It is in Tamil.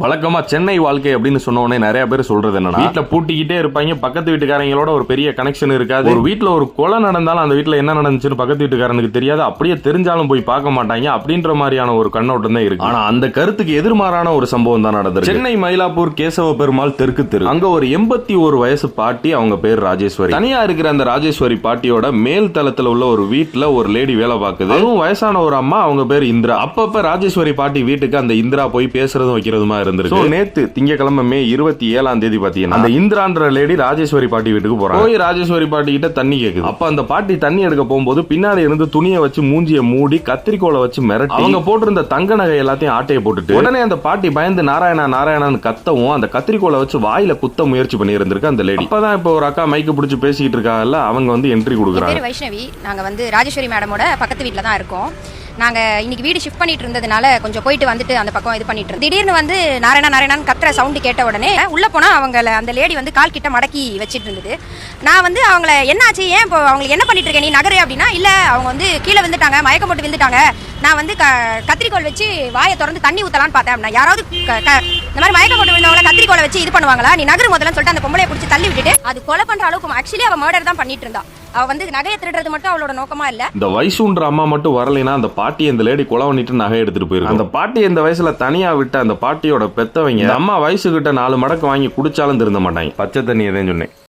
வழக்கமா சென்னை வாழ்க்கை அப்படின்னு சொன்னோடனே நிறைய பேர் சொல்றது என்னன்னா, வீட்டுல பூட்டிக்கிட்டே இருப்பாங்க, பக்கத்து வீட்டுக்காரங்களோட ஒரு பெரிய கனெக்ஷன் இருக்காது. ஒரு வீட்டுல ஒரு கொலை நடந்தாலும் அந்த வீட்டுல என்ன நடந்துச்சுன்னு பக்கத்து வீட்டுக்காரனுக்கு தெரியாது, அப்படியே தெரிஞ்சாலும் போய் பார்க்க மாட்டாங்க அப்படின்ற மாதிரியான ஒரு கண்ணோட்டம் தான் இருக்கு. ஆனா அந்த கருத்துக்கு எதிர்மாறான ஒரு சம்பவம் தான் நடந்தது. சென்னை மயிலாப்பூர் கேசவ பெருமாள் தெற்கு தெரு, அங்க ஒரு 81 வயசு பாட்டி, அவங்க பேர் ராஜேஸ்வரி. தனியா இருக்கிற அந்த ராஜேஸ்வரி பாட்டியோட மேல் தளத்துல உள்ள ஒரு வீட்டுல ஒரு லேடி வேலை பார்க்குது. அதுவும் வயசான ஒரு அம்மா, அவங்க பேர் இந்திரா. அப்பப்ப ராஜேஸ்வரி பாட்டி வீட்டுக்கு அந்த இந்திரா போய் பேசுறதும் வைக்கிறதுமா இருந்திருக்கு. நேத்து திங்கக்கிழமை மே 27ஆம் தேதி பாத்தீங்கன்னா அந்த இந்திரான்ற லேடி ராஜேஸ்வரி பாட்டி வீட்டுக்கு போறாங்க. போய் ராஜேஸ்வரி பாட்டி கிட்ட தண்ணி கேக்குது. அப்ப அந்த பாட்டி தண்ணி எடுக்க போகும்போது பின்னாடி இருந்து துணியை வச்சு மூஞ்சிய மூடி கத்திரிக்கோலை வச்சு மிரட்டி அவங்க போட்டிருந்த தங்க நகை எல்லாத்தையும் ஆட்டையை போட்டுட்டு உடனே அந்த பாட்டி பயந்து நாராயணா நாராயணான்னு கத்தவும் அந்த கத்திரிக்கோலை வச்சு வாயில குத்த முயற்சி பண்ணி இருந்திருக்கு அந்த லேடி. அப்பதான் இப்ப ஒரு அக்கா மைக்கு பிடிச்சு பேசிக்கிட்டு இருக்காங்கல்ல, அவங்க வந்து என்ட்ரி கொடுக்குறாங்க. வைஷ்ணவி, நாங்க வந்து ராஜேஸ்வரி மேடமோட பக்கத்து வீட்டுல தான் இருக்கோம். நாங்கள் இன்னைக்கு வீடு ஷிஃப்ட் பண்ணிட்டு இருந்ததுனால கொஞ்சம் போயிட்டு வந்துட்டு அந்த பக்கம் இது பண்ணிட்டு இருந்தோம். திடீர்னு வந்து நாராயணான்னு கத்துற சவுண்டு கேட்ட உடனே உள்ளே போனால் அவங்கள அந்த லேடி வந்து கால் கிட்ட மடக்கி வச்சுட்டு இருந்தது. நான் வந்து அவங்கள என்னாச்சு, ஏன் இப்போ அவங்களுக்கு என்ன பண்ணிட்டு இருக்கேன் நீ நகரு அப்படின்னா, இல்லை அவங்க வந்து கீழே விழுந்துட்டாங்க, மயக்கம் போட்டு விழுந்துட்டாங்க, நான் வந்து கத்திரிக்கோள் வச்சு வாயை திறந்து தண்ணி ஊற்றலான்னு பார்த்தேன் அப்படின்னா, யாராவது இந்த மாதிரி மயக்கம் போட்டு விழுந்தவங்கள கத்திரிக்கோளை வச்சு இது பண்ணுவாங்களா, நீ நகரு முதல்ல சொல்லிட்டு அந்த பொம்பளையை பிடிச்சி தள்ளி விட்டுட்டு அது கொலை பண்ணுற அளவுக்கு ஆக்சுவலி அவள் மர்டர் தான் பண்ணிட்டு இருந்தா. அவ வந்து நகையை திருடுறது மட்டும் அவளோட நோக்கமா இல்ல. இந்த வயசுன்ற அம்மா மட்டும் வரலைன்னா அந்த பாட்டி இந்த லேடி கொலை பண்ணிட்டு நகை எடுத்துட்டு போயிருக்கு. அந்த பாட்டி இந்த வயசுல தனியா விட்ட அந்த பாட்டியோட பெத்தவங்க அம்மா வயசு கிட்ட 4 மடக்கு வாங்கி குடிச்சாலும் திருந்த மாட்டாங்க. பச்சை தண்ணி எதையும் சொன்னேன்.